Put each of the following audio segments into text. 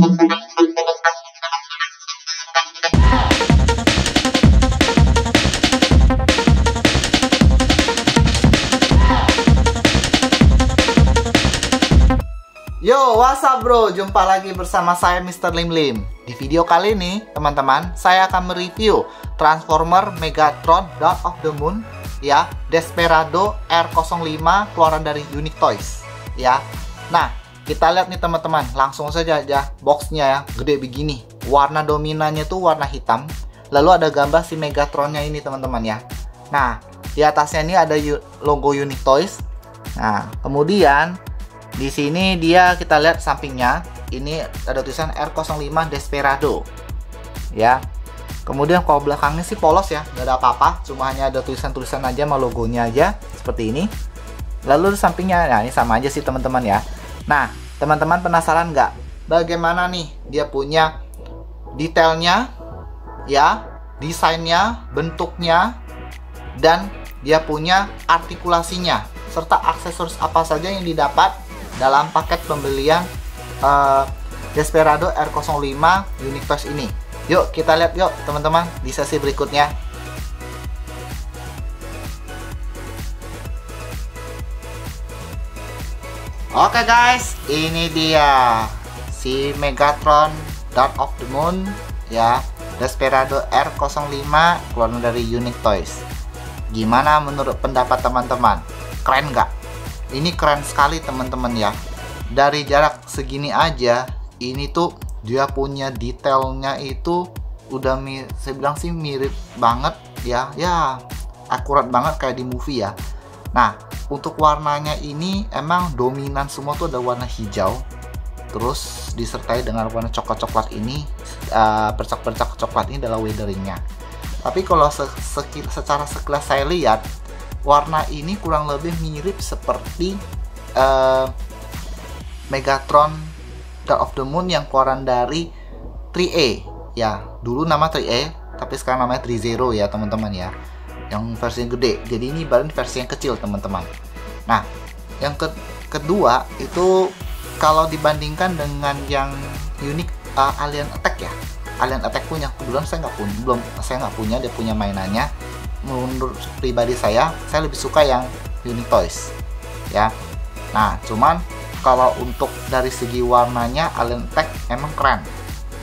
Yo, what's up bro? Jumpa lagi bersama saya Mr. Lim Lim. Di video kali ini, teman-teman, saya akan mereview Transformer Megatron Dawn of the Moon ya, Desperado R05 keluaran dari Unique Toys ya. Nah, kita lihat nih teman-teman, langsung saja aja boxnya ya, gede begini. Warna dominannya tuh warna hitam. Lalu ada gambar si Megatronnya ini teman-teman ya. Nah, di atasnya ini ada logo Unique Toys. Nah, kemudian di sini kita lihat sampingnya ini ada tulisan R05 Desperado ya. Kemudian kalau belakangnya sih polos ya, nggak ada apa-apa, cuma hanya ada tulisan-tulisan aja sama logonya aja seperti ini. Lalu di sampingnya, nah ini sama aja sih teman-teman ya. Nah, teman-teman penasaran nggak bagaimana nih dia punya detailnya ya, desainnya, bentuknya, dan dia punya artikulasinya serta aksesoris apa saja yang didapat dalam paket pembelian Desperado R05 Unique Toys ini. Yuk kita lihat yuk teman-teman di sesi berikutnya. Oke guys, ini dia si Megatron Dawn of the Moon ya, Desperado R05 keluaran dari Unique Toys. Gimana menurut pendapat teman-teman? Keren nggak? Ini keren sekali teman-teman ya. Dari jarak segini aja, ini tuh dia punya detailnya itu udah saya bilang sih mirip banget ya. Ya, akurat banget kayak di movie ya. Nah, untuk warnanya ini emang dominan semua tuh ada warna hijau. Terus disertai dengan warna coklat-coklat ini, percak-percak coklat ini adalah weatheringnya. Tapi kalau secara sekilas saya lihat, warna ini kurang lebih mirip seperti Megatron Dawn of the Moon yang keluaran dari 3A ya. Dulu nama 3A, tapi sekarang namanya 30 ya teman-teman ya, yang versi yang gede. Jadi ini baru versi yang kecil teman-teman. Nah, yang kedua itu kalau dibandingkan dengan yang Unique Alien Attack ya, Alien Attack punya, kebetulan saya nggak punya, dia punya mainannya. Menurut pribadi saya lebih suka yang Unique Toys ya. Nah, cuman kalau untuk dari segi warnanya Alien Attack emang keren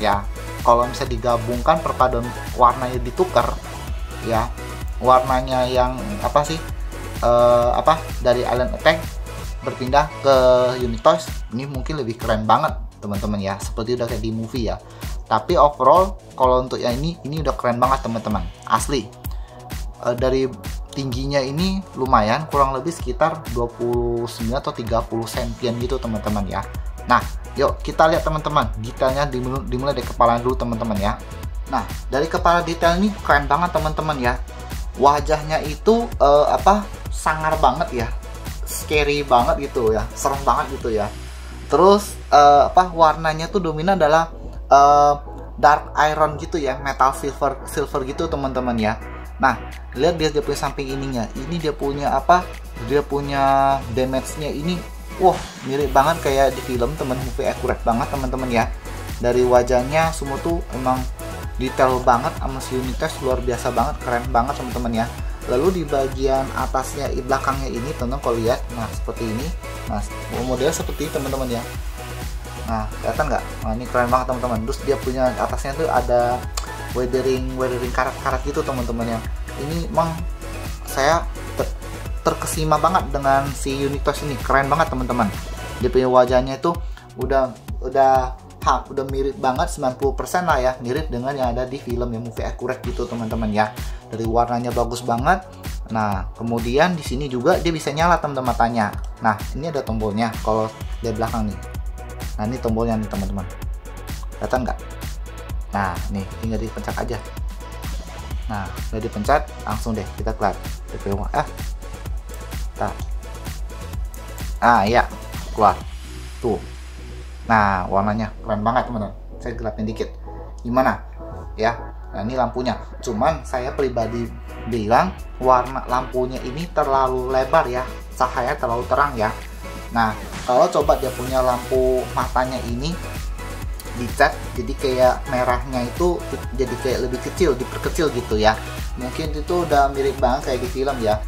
ya. Kalau misalnya digabungkan, perpaduan warnanya ditukar ya, warnanya yang apa sih dari Alien Attack berpindah ke Unique Toys, ini mungkin lebih keren banget teman-teman ya, seperti udah kayak di movie ya. Tapi overall kalau untuk yang ini udah keren banget teman-teman, asli. Dari tingginya ini lumayan, kurang lebih sekitar 29 atau 30 sentian gitu teman-teman ya. Nah, yuk kita lihat teman-teman detailnya, dimulai dari kepala dulu teman-teman ya. Nah, dari kepala detail ini keren banget teman-teman ya. Wajahnya itu sangar banget ya, scary banget gitu ya, serem banget gitu ya. Terus warnanya tuh dominan adalah dark iron gitu ya, metal silver gitu teman-teman ya. Nah, lihat dia punya samping ininya. Ini dia punya dia punya damage-nya ini. Wah, mirip banget kayak di film movie, akurat banget teman-teman ya. Dari wajahnya semua tuh emang detail banget, sama si Unique Toys luar biasa banget, keren banget teman-teman ya. Lalu di bagian atasnya, belakangnya ini teman-teman kalau lihat, nah seperti ini. Nah, modelnya seperti ini teman-teman ya. Nah, kelihatan nggak? Nah, ini keren banget teman-teman. Terus dia punya atasnya tuh ada weathering karat-karat gitu teman-teman ya. Ini emang saya terkesima banget dengan si Unique Toys ini, keren banget teman-teman. Dia punya wajahnya itu udah mirip banget 90% lah ya, mirip dengan yang ada di film yang movie, akurat gitu teman-teman ya. Dari warnanya bagus banget. Nah, kemudian di sini juga dia bisa nyala teman-teman matanya. Nah, ini ada tombolnya kalau di belakang nih. Nah, ini tombolnya nih teman-teman. Kelihatan nggak? Nah, nih tinggal dipencet aja. Nah, udah dipencet, langsung deh kita keluar. Ya, keluar. Tuh. Nah, warnanya keren banget teman-teman. Saya gelapin dikit. Gimana? Ya. Nah, ini lampunya. Cuman saya pribadi bilang warna lampunya ini terlalu lebar ya. Cahaya terlalu terang ya. Nah, kalau coba dia punya lampu matanya ini dicat, jadi kayak merahnya itu jadi kayak lebih kecil, diperkecil gitu ya. Mungkin itu udah mirip banget kayak di film ya.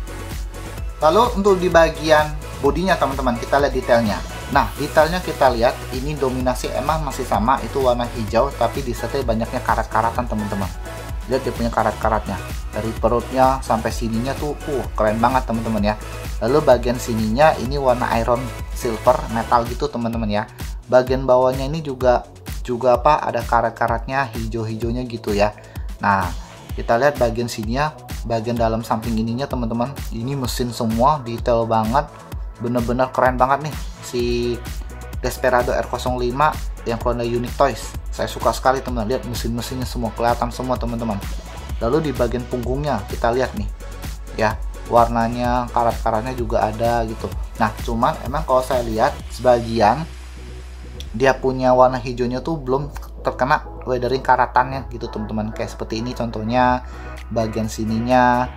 Lalu untuk di bagian bodinya teman-teman, kita lihat detailnya. Nah, detailnya kita lihat ini dominasi emang masih sama, itu warna hijau, tapi disertai banyaknya karat-karatan teman-teman. Lihat dia punya karat-karatnya dari perutnya sampai sininya tuh keren banget teman-teman ya. Lalu bagian sininya ini warna iron silver metal gitu teman-teman ya. Bagian bawahnya ini juga apa, ada karat-karatnya hijau-hijaunya gitu ya. Nah, kita lihat bagian sininya, bagian dalam samping ininya teman-teman, ini mesin semua, detail banget, bener-bener keren banget nih si Desperado R05 yang keluar dari Unique Toys. Saya suka sekali teman-teman, lihat mesin-mesinnya semua kelihatan semua teman-teman. Lalu di bagian punggungnya kita lihat nih ya, warnanya, karat-karatnya juga ada gitu. Nah, cuman emang kalau saya lihat sebagian dia punya warna hijaunya tuh belum terkena weathering karatannya gitu teman-teman, kayak seperti ini contohnya bagian sininya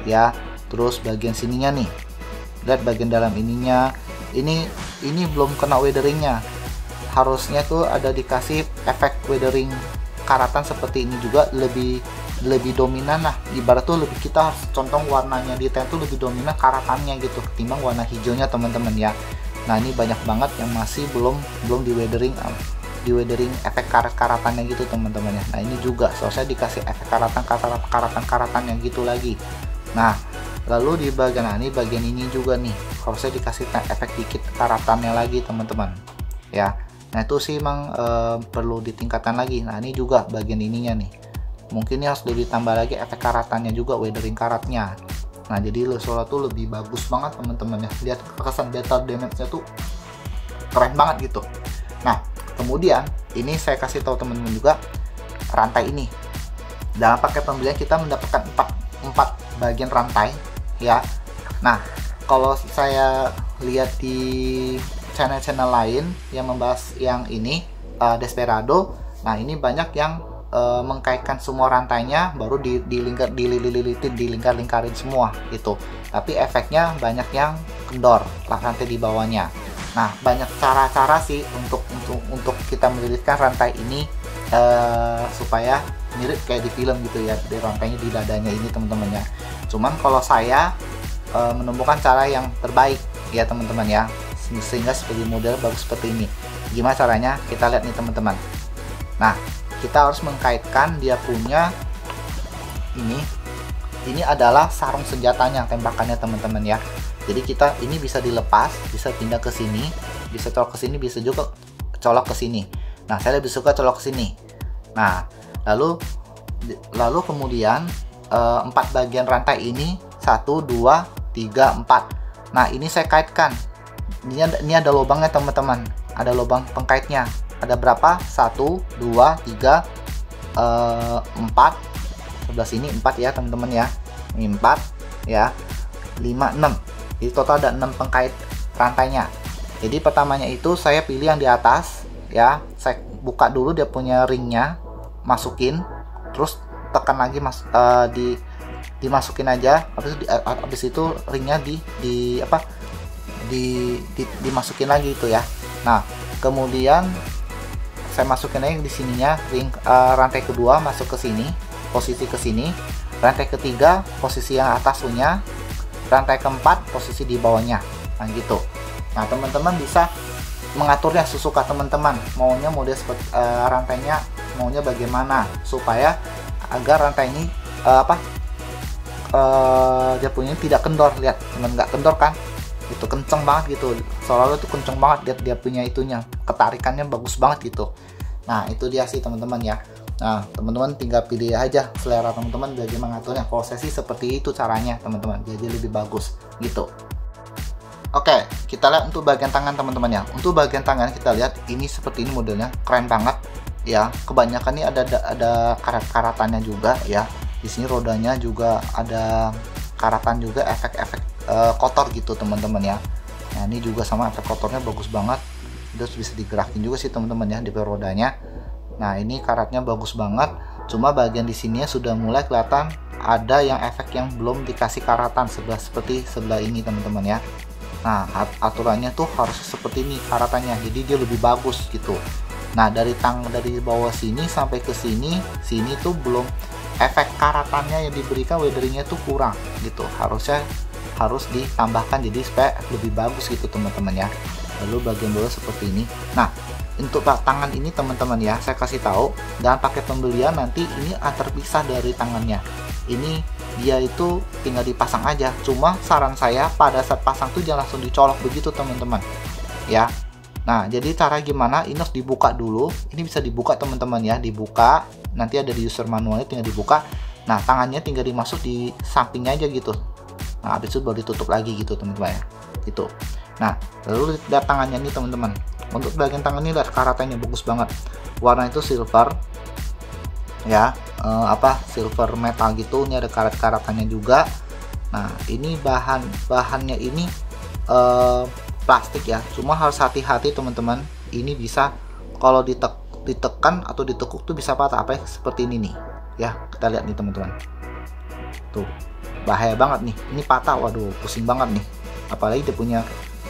ya, terus bagian sininya nih, lihat bagian dalam ininya ini belum kena weatheringnya. Harusnya tuh ada dikasih efek weathering karatan seperti ini juga, lebih dominan lah, ibarat tuh lebih, kita harus contoh warnanya di tent tuh lebih dominan karatannya gitu ketimbang warna hijaunya teman-teman ya. Nah, ini banyak banget yang masih belum di weathering efek karatannya gitu teman-teman ya. Nah, ini juga seharusnya dikasih efek karatan yang gitu lagi. Nah, lalu di bagian ini bagian ini juga nih harusnya dikasih efek dikit karatannya lagi teman-teman ya. Nah, itu sih emang perlu ditingkatkan lagi. Nah, ini juga bagian ininya nih, mungkin ini harus ditambah lagi efek karatannya juga, weathering karatnya. Nah, jadi Lesola tuh lebih bagus banget teman-teman ya. Lihat kesan detail damage-nya tuh keren banget gitu. Nah, kemudian ini saya kasih tahu teman-teman juga rantai ini. Dalam paket pembelian kita mendapatkan 4 bagian rantai ya. Nah, kalau saya lihat di channel-channel lain yang membahas yang ini Desperado, nah ini banyak yang mengkaitkan semua rantainya baru dilingkar-lingkarin semua gitu, tapi efeknya banyak yang kendor lah rantai di bawahnya. Nah, banyak cara-cara sih untuk kita melilitkan rantai ini supaya mirip kayak di film gitu ya, di rantainya di dadanya ini teman-teman ya. Cuman kalau saya menemukan cara yang terbaik ya teman-teman ya, sehingga seperti model bagus seperti ini. Gimana caranya? Kita lihat nih teman-teman. Nah, kita harus mengkaitkan dia punya ini adalah sarung senjatanya, tembakannya teman-teman ya. Jadi kita ini bisa dilepas, bisa pindah ke sini, bisa colok ke sini, bisa juga colok ke sini. Nah, saya lebih suka colok ke sini. Nah, lalu kemudian 4 bagian rantai ini 1 2 3 4. Nah, ini saya kaitkan. Ini ada lubangnya teman-teman, ada lubang pengkaitnya. Ada berapa? 1 2 3 4. Sebelah sini 4 ya teman-teman ya. Ini 4 ya, 5 6. Jadi total ada 6 pengkait rantainya. Jadi pertamanya itu saya pilih yang di atas ya. Saya buka dulu dia punya ringnya, masukin, terus tekan lagi dimasukin aja. Habis itu ringnya dimasukin lagi itu ya. Nah, kemudian saya masukin lagi di sininya ring rantai kedua masuk ke sini, posisi ke sini. Rantai ketiga posisi yang atas punya, rantai keempat posisi di bawahnya. Nah, gitu. Nah, teman-teman bisa mengaturnya sesuka teman-teman. Maunya model seperti rantainya maunya bagaimana supaya agar rantai ini dia punya tidak kendor. Lihat, teman, nggak kendor kan? Itu kenceng banget gitu, seolah-olah itu kenceng banget dia punya itunya, ketarikannya bagus banget gitu. Nah, itu dia sih teman-teman ya. Nah, teman-teman tinggal pilih aja selera teman-teman bagaimana mengaturnya. Kalau saya sih seperti itu caranya teman-teman, jadi lebih bagus gitu. Oke, kita lihat untuk bagian tangan teman-teman ya. Untuk bagian tangan kita lihat ini seperti ini modelnya, keren banget ya. Kebanyakan ini ada karat-karatannya juga ya. Di sini rodanya juga ada karatan juga, efek-efek kotor gitu teman-teman ya. Nah, ini juga sama efek kotornya bagus banget. Terus bisa digerakin juga sih teman-teman ya di rodanya. Nah, ini karatnya bagus banget. Cuma bagian di sini sudah mulai kelihatan ada yang efek yang belum dikasih karatan seperti sebelah ini teman-teman ya. Nah, aturannya tuh harus seperti ini karatannya, jadi dia lebih bagus gitu. Nah, dari bawah sini sampai ke sini tuh belum, efek karatannya yang diberikan weatheringnya tuh kurang gitu, harus ditambahkan jadi supaya lebih bagus gitu teman-teman ya. Lalu bagian bawah seperti ini. Nah, untuk tangan ini teman-teman ya, saya kasih tahu, dan pakai pembelian nanti ini terpisah dari tangannya. Ini dia itu tinggal dipasang aja. Cuma saran saya pada saat pasang tuh jangan langsung dicolok begitu teman-teman ya. Nah, jadi cara gimana, ini harus dibuka dulu. Ini bisa dibuka teman-teman ya, dibuka. Nanti ada di user manualnya, tinggal dibuka. Nah, tangannya tinggal dimasuk di sampingnya aja gitu. Nah, habis itu baru ditutup lagi gitu teman-teman ya. Gitu. Nah, lalu lihat tangannya nih teman-teman. Untuk bagian tangan ini lihat karatannya bagus banget. Warna itu silver. Ya, silver metal gitu. Ini ada karat-karatannya juga. Nah, ini bahannya ini plastik ya, cuma harus hati-hati teman-teman. Ini bisa kalau ditekan atau ditekuk tuh bisa patah, apa ya, seperti ini nih ya. Kita lihat nih teman-teman, tuh bahaya banget nih, ini patah, waduh pusing banget nih, apalagi dia punya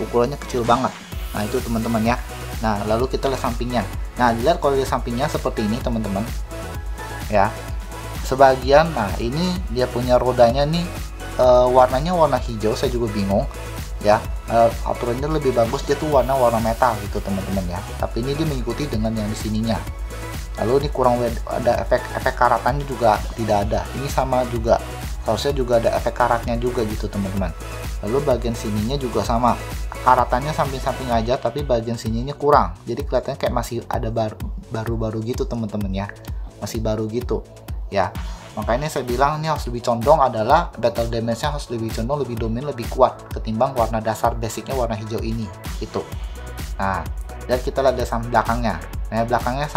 ukurannya kecil banget. Nah itu teman-teman ya. Nah lalu kita lihat sampingnya. Nah dilihat kalau di sampingnya seperti ini teman-teman ya, sebagian. Nah ini dia punya rodanya nih, warnanya warna hijau, saya juga bingung ya. Aturannya lebih bagus dia tuh warna metal gitu teman-teman ya, tapi ini dia mengikuti dengan yang di sininya. Lalu ini kurang ada efek karatannya juga tidak ada. Ini sama juga, harusnya juga ada efek karatnya juga gitu teman-teman. Lalu bagian sininya juga sama, karatannya samping-samping aja, tapi bagian sininya kurang, jadi kelihatannya kayak masih ada baru-baru gitu teman-teman ya, masih baru gitu ya. Makanya saya bilang ini harus lebih condong, adalah battle damage-nya harus lebih condong, lebih dominan, lebih kuat ketimbang warna dasar basicnya warna hijau ini gitu. Nah, dan kita lihat dari belakangnya. Nah, belakangnya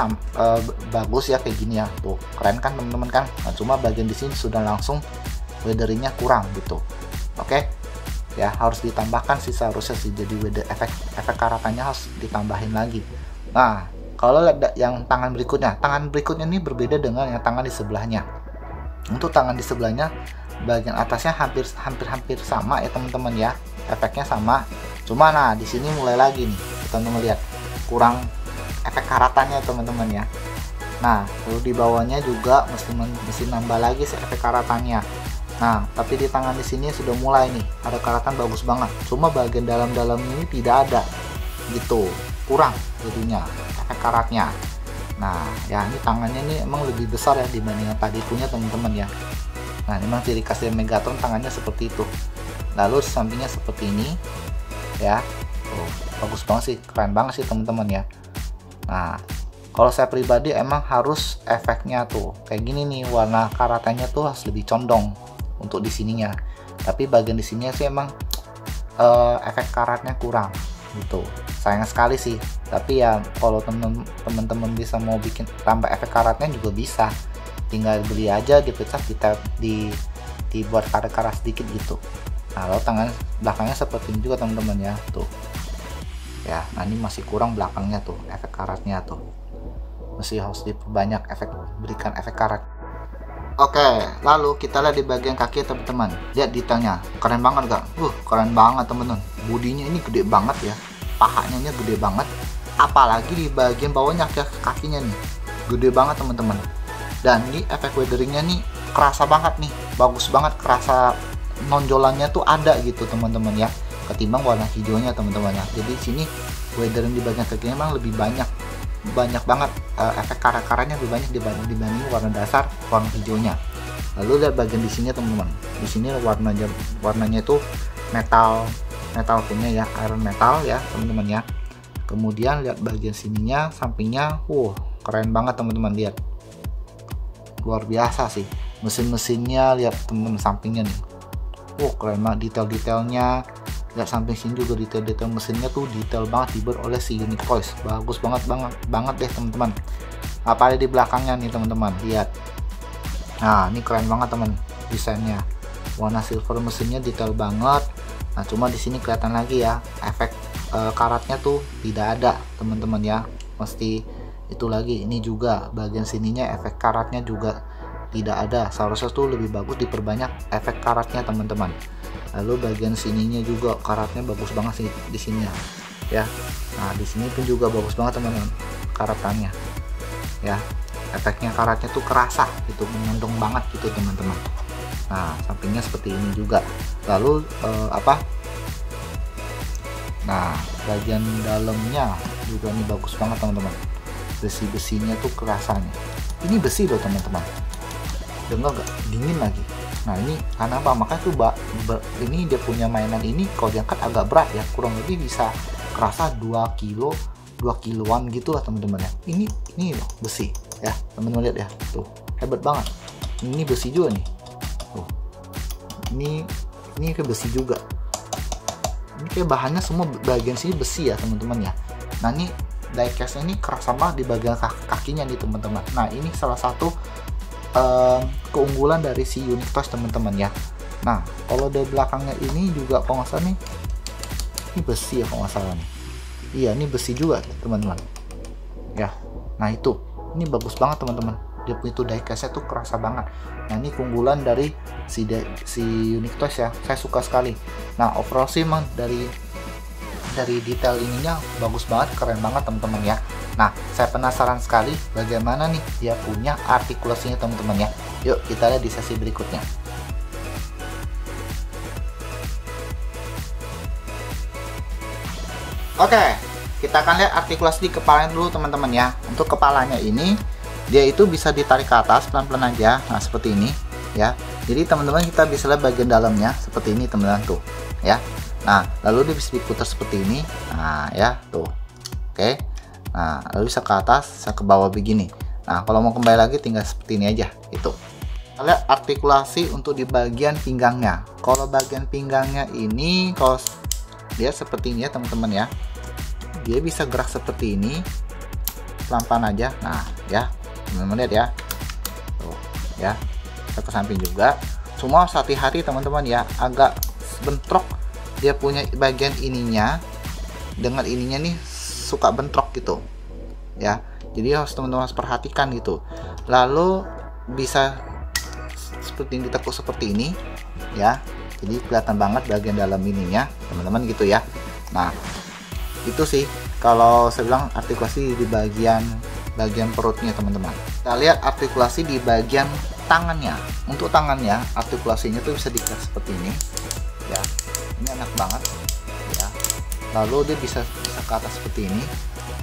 bagus ya kayak gini ya. Tuh, keren kan teman-teman kan? Nah, cuma bagian di sini sudah langsung weatheringnya kurang gitu. Oke. Ya, harus ditambahkan sih seharusnya sih, jadi efek karatannya harus ditambahin lagi. Nah, kalau lihat yang tangan berikutnya ini berbeda dengan yang tangan di sebelahnya. Untuk tangan di sebelahnya bagian atasnya hampir sama ya teman-teman ya, efeknya sama. Cuma nah di sini mulai lagi nih teman-teman lihat kurang efek karatannya teman-teman ya. Nah lalu di bawahnya juga mesti nambah lagi sih efek karatannya. Nah tapi di tangan di sini sudah mulai nih ada karatan bagus banget, cuma bagian dalam-dalamnya ini tidak ada gitu, kurang jadinya efek karatnya. Nah ya ini tangannya ini emang lebih besar ya dibanding yang tadi punya teman-teman ya. Nah memang ciri khas dari Megatron tangannya seperti itu. Lalu sampingnya seperti ini ya. Tuh, bagus banget sih, keren banget sih teman-teman ya. Nah kalau saya pribadi emang harus efeknya tuh kayak gini nih, warna karatannya tuh harus lebih condong untuk di sininya. Tapi bagian di sininya sih emang efek karatnya kurang gitu, sayang sekali sih. Tapi ya kalau teman-teman bisa mau bikin tambah efek karatnya juga bisa, tinggal beli aja, dipecah, dibuat karat-karat sedikit gitu. Nah lalu tangan belakangnya seperti ini juga teman-teman ya, tuh ya. Nah ini masih kurang belakangnya tuh efek karatnya tuh, masih harus diperbanyak berikan efek karat. Oke, lalu kita lihat di bagian kaki teman-teman. Lihat detailnya, keren banget gak? Keren banget teman-teman. Bodinya ini gede banget ya, pahanya gede banget. Apalagi di bagian bawahnya kakinya nih, gede banget teman-teman. Dan ini efek weatheringnya nih kerasa banget nih, bagus banget, kerasa nonjolannya tuh ada gitu teman-teman ya, ketimbang warna hijaunya teman-teman ya. Jadi sini weathering di bagian kakinya memang lebih banyak banget, efek karat-karatnya lebih banyak dibanding warna dasar warna hijaunya. Lalu lihat bagian di sini teman-teman, di sini warnanya itu metal punya ya, iron metal ya teman-teman ya. Kemudian lihat bagian sininya, sampingnya, keren banget teman-teman, lihat luar biasa sih. Mesin-mesinnya lihat teman-teman, sampingnya nih, keren banget detail-detailnya. Lihat samping sini juga detail-detail mesinnya tuh detail banget, dibuat oleh si Unique Toys, bagus banget deh teman-teman. Apalagi di belakangnya nih teman-teman, lihat. Nah ini keren banget teman, desainnya warna silver, mesinnya detail banget. Nah cuma di sini kelihatan lagi ya, efek karatnya tuh tidak ada teman-teman ya, mesti itu lagi. Ini juga bagian sininya efek karatnya juga tidak ada, seharusnya tuh lebih bagus diperbanyak efek karatnya teman-teman. Lalu bagian sininya juga karatnya bagus banget sih di sini ya. ya. Nah di sini pun juga bagus banget teman-teman karatannya ya, efeknya karatnya tuh kerasa gitu, mengendong banget gitu teman-teman. Nah sampingnya seperti ini juga. Lalu nah bagian dalamnya juga nih bagus banget teman-teman, besi-besinya tuh kerasanya. Ini besi loh teman-teman, dengar gak, dingin lagi. Nah ini karena apa, makanya tuh ini dia punya mainan ini kalau diangkat agak berat ya, kurang lebih bisa kerasa 2 kiloan gitu lah teman-teman ya. Ini loh besi ya teman-teman, lihat ya tuh, hebat banget. Ini besi juga nih tuh, ini kayak besi juga. Ini kayak bahannya semua bagian sini besi ya teman-teman ya. Nah ini diecast ini kerasa banget di bagian kakinya nih teman-teman. Nah ini salah satu keunggulan dari si Unique Toys teman-teman ya. Nah kalau dari belakangnya ini juga kalau nggak salah nih, ini besi ya kalau nggak salah nih. Iya ini besi juga teman-teman ya. Nah itu ini bagus banget teman-teman, dia punya tuh diecastnya tuh kerasa banget. Nah ini keunggulan dari si Unique Toys ya, saya suka sekali. Nah overall sih emang dari detail ininya bagus banget, keren banget teman-teman ya. Nah saya penasaran sekali bagaimana nih dia punya artikulasinya teman-teman ya. Yuk kita lihat di sesi berikutnya. Oke, kita akan lihat artikulasi di kepalanya dulu teman-teman ya. Untuk kepalanya ini dia itu bisa ditarik ke atas pelan-pelan aja. Nah seperti ini ya. Jadi teman-teman kita bisa lihat bagian dalamnya seperti ini teman-teman tuh ya. Nah lalu dia bisa diputar seperti ini. Nah ya tuh, oke. Nah lalu bisa ke atas, bisa ke bawah begini. Nah kalau mau kembali lagi tinggal seperti ini aja itu. Kita lihat artikulasi untuk di bagian pinggangnya. Kalau bagian pinggangnya ini kalau dia seperti ini ya teman-teman ya, dia bisa gerak seperti ini pelan-pelan aja. Nah ya teman-teman lihat ya tuh ya, kita ke samping juga. Cuma harus hati-hati teman-teman ya, agak bentrok dia punya bagian ininya dengan ininya nih, suka bentrok gitu ya. Jadi harus teman-teman harus perhatikan gitu. Lalu bisa seperti ini, ditekuk seperti ini ya, jadi kelihatan banget bagian dalam ininya teman-teman gitu ya. Nah itu sih kalau saya bilang artikulasi di bagian perutnya teman-teman. Kita lihat artikulasi di bagian tangannya. Untuk tangannya artikulasinya tuh bisa dilihat seperti ini ya, ini enak banget ya. Lalu dia bisa ke atas seperti ini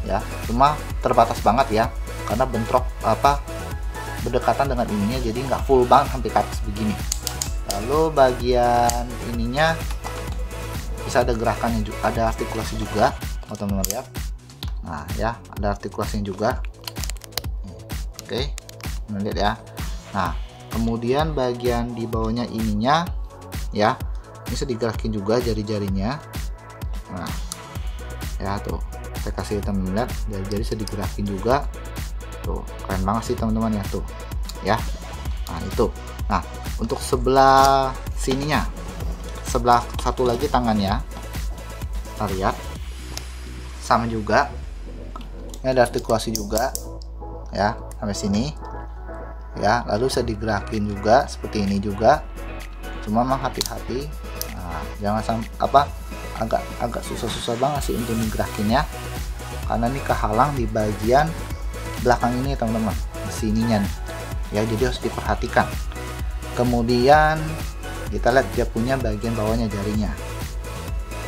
ya, cuma terbatas banget ya karena bentrok berdekatan dengan ininya, jadi nggak full banget sampai ke atas begini. Lalu bagian ininya bisa ada gerakannya juga, ada artikulasi juga, teman-teman lihat. Nah ya, ada artikulasinya juga. Oke, teman lihat ya. Nah kemudian bagian di bawahnya ininya ya, bisa digerakin juga jari-jarinya. Nah ya tuh, saya kasih teman lihat, jari-jari bisa digerakin juga tuh, keren banget sih teman-teman ya tuh ya. Nah itu. Nah untuk sebelah sininya, sebelah satu lagi tangannya, kita lihat sama juga, ini ada artikulasi juga ya sampai sini ya. Lalu bisa digerakin juga seperti ini juga, cuma memang hati-hati. Nah, jangan sampai agak susah-susah banget sih untuk digerakinnya karena ini kehalang di bagian belakang ini teman-teman, di sininya nih ya, jadi harus diperhatikan. Kemudian kita lihat dia punya bagian bawahnya, jarinya.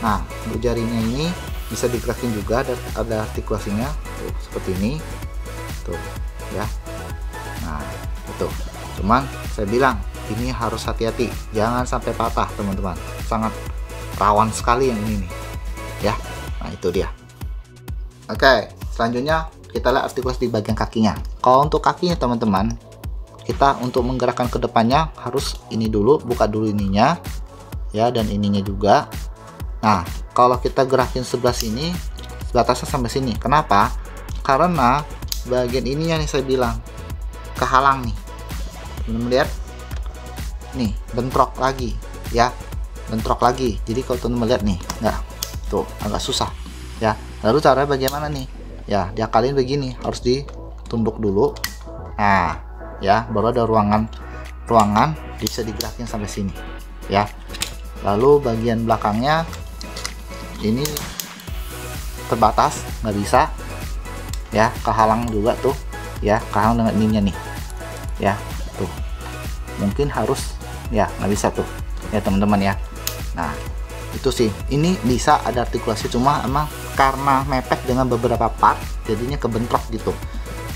Nah untuk jarinya ini bisa digerakin juga, ada artikulasinya tuh seperti ini tuh ya. Nah itu, cuman saya bilang ini harus hati-hati, jangan sampai patah teman-teman, sangat rawan sekali yang ini nih ya. Nah itu dia. Oke, selanjutnya kita lihat artikulasi di bagian kakinya. Kalau untuk kakinya teman-teman, kita untuk menggerakkan ke depannya harus ini dulu, buka dulu ininya ya, dan ininya juga. Nah kalau kita gerakin sebelah sini, batasnya sampai sini. Kenapa? Karena bagian ininya nih saya bilang kehalang nih, teman-teman lihat nih, bentrok lagi ya, bentrok lagi. Jadi kalau teman-teman lihat nih, nggak tuh, agak susah ya. Lalu caranya bagaimana nih ya, diakalin begini, harus ditunduk dulu. Nah ya, baru ada ruangan bisa digerakin sampai sini ya. Lalu bagian belakangnya ini terbatas, nggak bisa ya, kehalang juga tuh ya, kehalang dengan ininya nih ya, tuh mungkin harus ya, nggak bisa tuh ya teman-teman ya. Nah itu sih, ini bisa ada artikulasi, cuma emang karena mepet dengan beberapa part jadinya kebentrok gitu.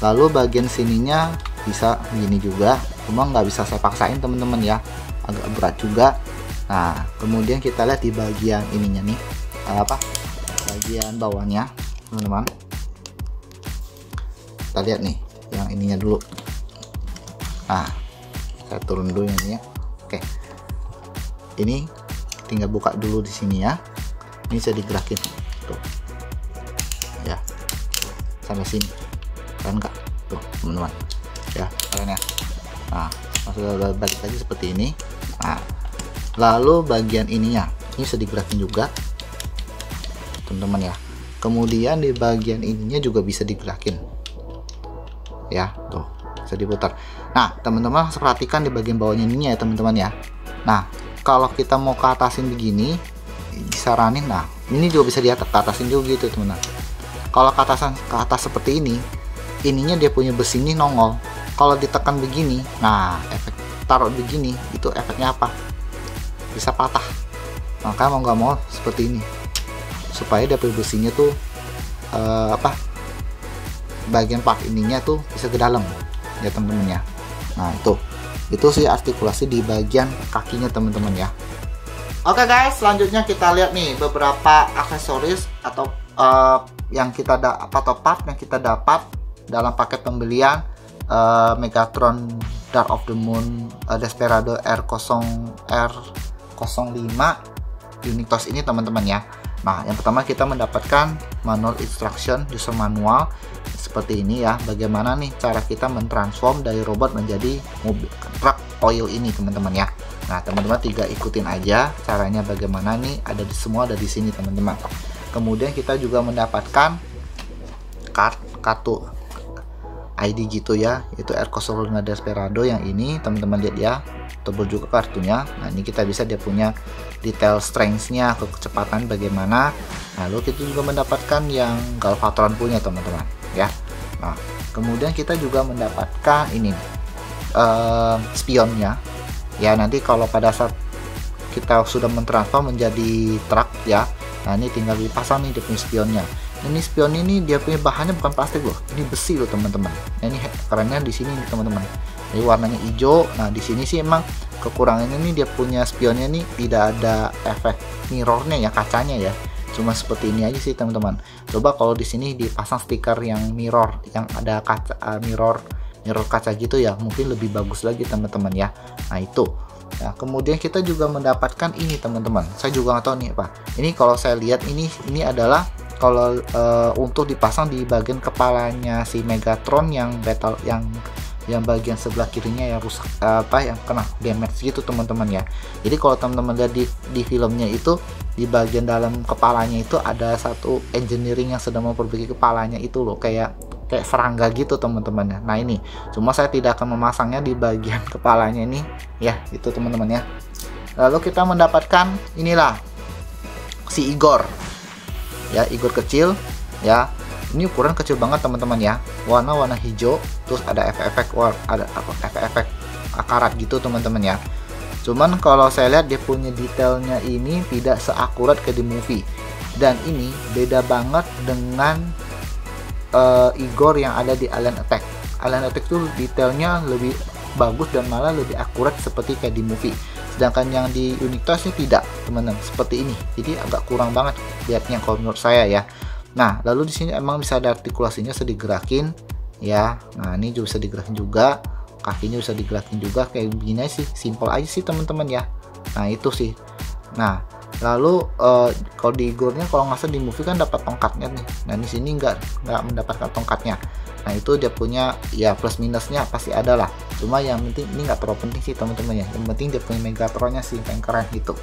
Lalu bagian sininya bisa begini juga, cuma nggak bisa saya paksain teman-teman ya, agak berat juga. Nah kemudian kita lihat di bagian ininya nih, bagian bawahnya teman-teman, kita lihat nih yang ininya dulu. Nah saya turun dulu ini ya. Oke, ini tinggal buka dulu di sini ya, ini bisa digerakin tuh ya sampai sini, keren nggak tuh teman-teman ya, keren ya. Nah balik lagi seperti ini. Nah lalu bagian ininya ini bisa digerakin juga teman-teman ya, kemudian di bagian ininya juga bisa digerakin ya, tuh bisa diputar. Nah teman-teman perhatikan di bagian bawahnya ininya ya teman-teman ya. Nah kalau kita mau ke atasin begini disaranin, nah ini juga bisa di atasin juga gitu teman-teman. Kalau ke atas seperti ini, ininya dia punya besi ini nongol. Kalau ditekan begini, nah efek taruh begini itu efeknya apa, bisa patah. Maka mau nggak mau seperti ini supaya dia punya besinya tuh bagian part ininya tuh bisa ke dalam ya teman-teman ya. Nah itu sih artikulasi di bagian kakinya teman-teman ya. Oke guys, selanjutnya kita lihat nih beberapa aksesoris atau yang kita dapat, atau part yang kita dapat dalam paket pembelian Megatron Dark of the Moon Desperado R05 Unitos ini teman-teman ya. Nah yang pertama kita mendapatkan manual instruction, user manual seperti ini ya, bagaimana nih cara kita mentransform dari robot menjadi mobil truk oil ini teman-teman ya. Nah teman-teman tinggal ikutin aja caranya bagaimana nih, ada semua ada di sini teman-teman. Kemudian kita juga mendapatkan kartu ID gitu ya, itu R05 Desperado yang ini teman-teman lihat ya, tebal juga kartunya. Nah ini kita bisa, dia punya detail strength-nya, kecepatan bagaimana. Lalu kita juga mendapatkan yang Galvatron punya teman-teman ya. Nah kemudian kita juga mendapatkan ini spionnya ya, nanti kalau pada saat kita sudah mentransform menjadi truk ya, nah ini tinggal dipasang nih dia punya spionnya. Ini spion ini dia punya bahannya bukan plastik loh, ini besi loh teman-teman. Nah ini kerennya di sini nih teman-teman, ini warnanya hijau. Nah di sini sih emang kekurangannya nih, dia punya spionnya nih tidak ada efek mirrornya ya, kacanya ya, cuma seperti ini aja sih teman-teman. Coba kalau di sini dipasang stiker yang mirror, yang ada kaca, mirror kaca gitu ya, mungkin lebih bagus lagi teman-teman ya. Nah itu ya. Kemudian kita juga mendapatkan ini teman-teman, saya juga nggak tahu nih apa ini. Kalau saya lihat ini adalah kalau untuk dipasang di bagian kepalanya si Megatron yang battle, yang bagian sebelah kirinya yang rusak, yang kena damage gitu teman-teman ya. Jadi kalau teman-teman lihat di filmnya itu, di bagian dalam kepalanya itu ada satu engineering yang sedang memperbaiki kepalanya itu loh, kayak serangga gitu teman-teman ya. Nah ini cuma saya tidak akan memasangnya di bagian kepalanya ini ya, itu teman-teman ya. Lalu kita mendapatkan inilah si Igor ya, Igor kecil ya. Ini ukuran kecil banget teman-teman ya, warna hijau, terus ada efek-efek akarat gitu teman-teman ya. Cuman kalau saya lihat dia punya detailnya ini tidak seakurat kayak di movie, dan ini beda banget dengan Igor yang ada di Alien Attack. Alien Attack tuh detailnya lebih bagus dan malah lebih akurat seperti kayak di movie, sedangkan yang di Unitos ini tidak teman-teman, seperti ini. Jadi agak kurang banget lihatnya kalau menurut saya ya. Nah lalu di sini emang bisa ada artikulasinya, bisa digerakin ya. Nah ini juga bisa digerakin juga, kakinya bisa digerakin juga kayak begini sih, simple aja sih teman-teman ya. Nah itu sih. Nah lalu kalau di Igornya kalau nggak salah di movie kan dapat tongkatnya nih. Nah di sini nggak mendapatkan tongkatnya. Nah itu dia punya ya plus minusnya pasti ada lah. Cuma yang penting ini nggak terlalu penting sih teman-teman ya. Yang penting dia punya Megatronnya sih yang keren gitu.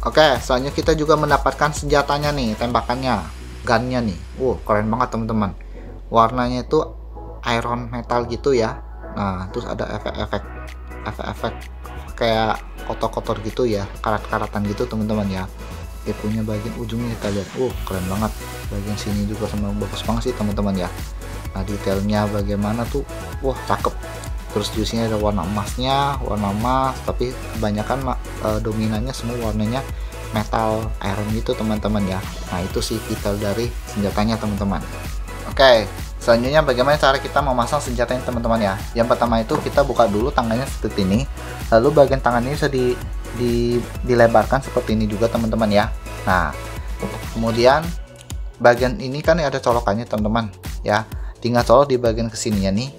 Oke, selanjutnya kita juga mendapatkan senjatanya nih, tembakannya, gunnya nih. Keren banget teman-teman. Warnanya itu iron metal gitu ya. Nah terus ada efek kayak kotor-kotor gitu ya, karat-karatan gitu teman-teman ya. dia punya bagian ujungnya kita lihat. Keren banget, bagian sini juga sama bagus banget sih teman-teman ya. Nah detailnya bagaimana tuh, cakep. Terus di sini ada warna emasnya, warna emas, tapi kebanyakan dominannya semua warnanya metal iron gitu teman-teman ya. Nah itu sih detail dari senjatanya teman-teman. Oke, selanjutnya bagaimana cara kita memasang senjatanya teman-teman ya. Yang pertama itu kita buka dulu tangannya seperti ini, lalu bagian tangan ini bisa dilebarkan seperti ini juga teman-teman ya. Nah kemudian bagian ini kan ada colokannya teman-teman ya, tinggal colok di bagian kesininya nih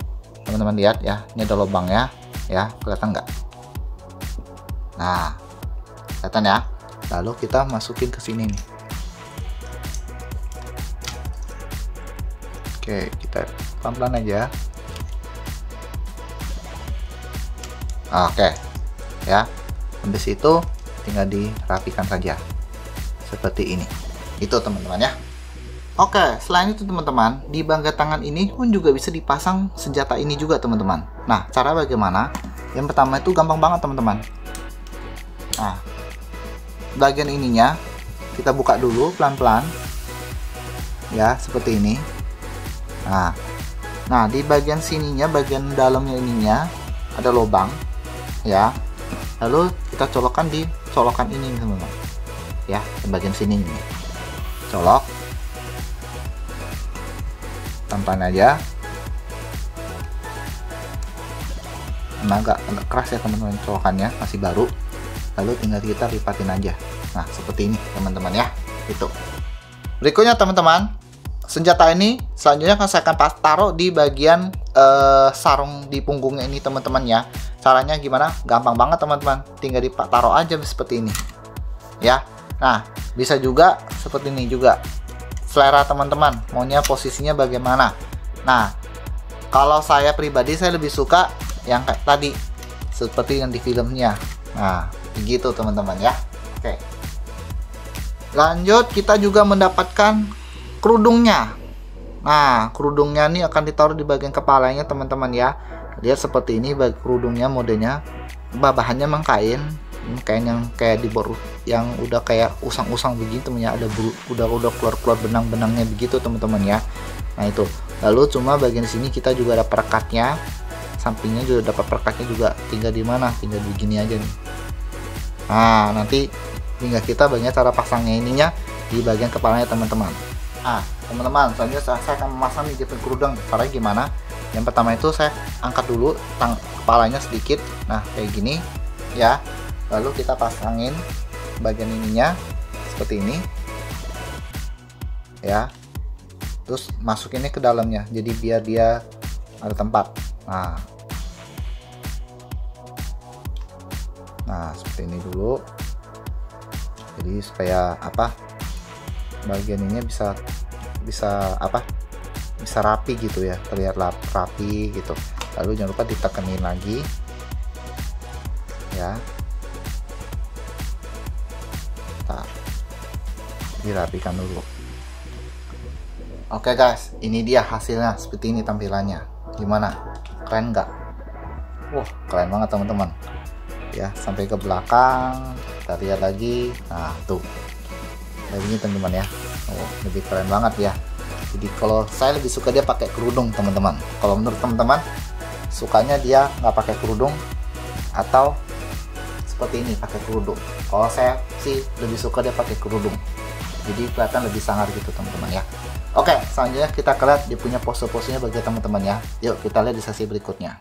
teman-teman, lihat ya, ini ada lubangnya ya, kelihatan nggak? Nah kelihatan ya. Lalu kita masukin ke sini nih. Oke, kita pelan-pelan aja. Oke ya, habis itu tinggal dirapikan saja seperti ini. Itu teman-teman ya. Oke, selain itu teman-teman, di bagian tangan ini pun juga bisa dipasang senjata ini juga teman-teman. Nah cara bagaimana? Yang pertama itu gampang banget teman-teman. Nah bagian ininya kita buka dulu pelan-pelan ya, seperti ini. Nah di bagian sininya, bagian dalamnya ininya ada lubang ya, lalu kita colokkan di colokan ini teman-teman ya, di bagian sini nih. Colok pelan-pelan aja. Agak keras ya teman-teman colokannya, masih baru. Lalu tinggal kita lipatin aja. Nah seperti ini teman-teman ya. Itu berikutnya teman-teman, senjata ini selanjutnya saya akan taruh di bagian sarung di punggungnya ini teman-teman ya. Caranya gimana? Gampang banget teman-teman, tinggal ditaruh aja seperti ini ya. Nah bisa juga seperti ini juga, selera teman-teman maunya posisinya bagaimana. Nah kalau saya pribadi saya lebih suka yang kayak tadi, seperti yang di filmnya. Nah begitu teman-teman ya. Oke, lanjut kita juga mendapatkan kerudungnya. Nah kerudungnya ini akan ditaruh di bagian kepalanya teman-teman ya. Lihat seperti ini kerudungnya, modenya bahannya memang kain yang kayak dibaru, yang udah kayak usang-usang begini teman ya, ada udah keluar benang-benangnya begitu teman-teman ya. Nah itu, lalu cuma bagian sini kita juga ada perekatnya, sampingnya juga dapat perekatnya juga, tinggal di mana, tinggal begini aja nih. Nah nanti tinggal kita bagian cara pasangnya ininya di bagian kepalanya teman-teman. Nah teman-teman, selanjutnya saya akan memasang nih jepit kerudung. Caranya gimana? Yang pertama itu saya angkat dulu kepalanya sedikit, nah kayak gini ya. Lalu kita pasangin bagian ininya seperti ini ya, terus masukinnya ke dalamnya, jadi biar dia ada tempat. Nah seperti ini dulu, jadi supaya bagian ini bisa rapi gitu ya, terlihat rapi gitu. Lalu jangan lupa ditekenin lagi ya, dirapikan dulu. Oke guys, ini dia hasilnya, seperti ini tampilannya. Gimana? Keren nggak? Keren banget teman-teman ya. Sampai ke belakang kita lihat lagi. Nah tuh kayak gini teman-teman ya. Lebih keren banget ya. Jadi kalau saya lebih suka dia pakai kerudung teman-teman. Kalau menurut teman-teman sukanya dia nggak pakai kerudung atau seperti ini pakai kerudung? Kalau saya sih lebih suka dia pakai kerudung, jadi kelihatan lebih sangar gitu teman-teman ya. Oke, selanjutnya kita lihat dia punya pose-posenya bagi teman-teman ya. Yuk kita lihat di sesi berikutnya.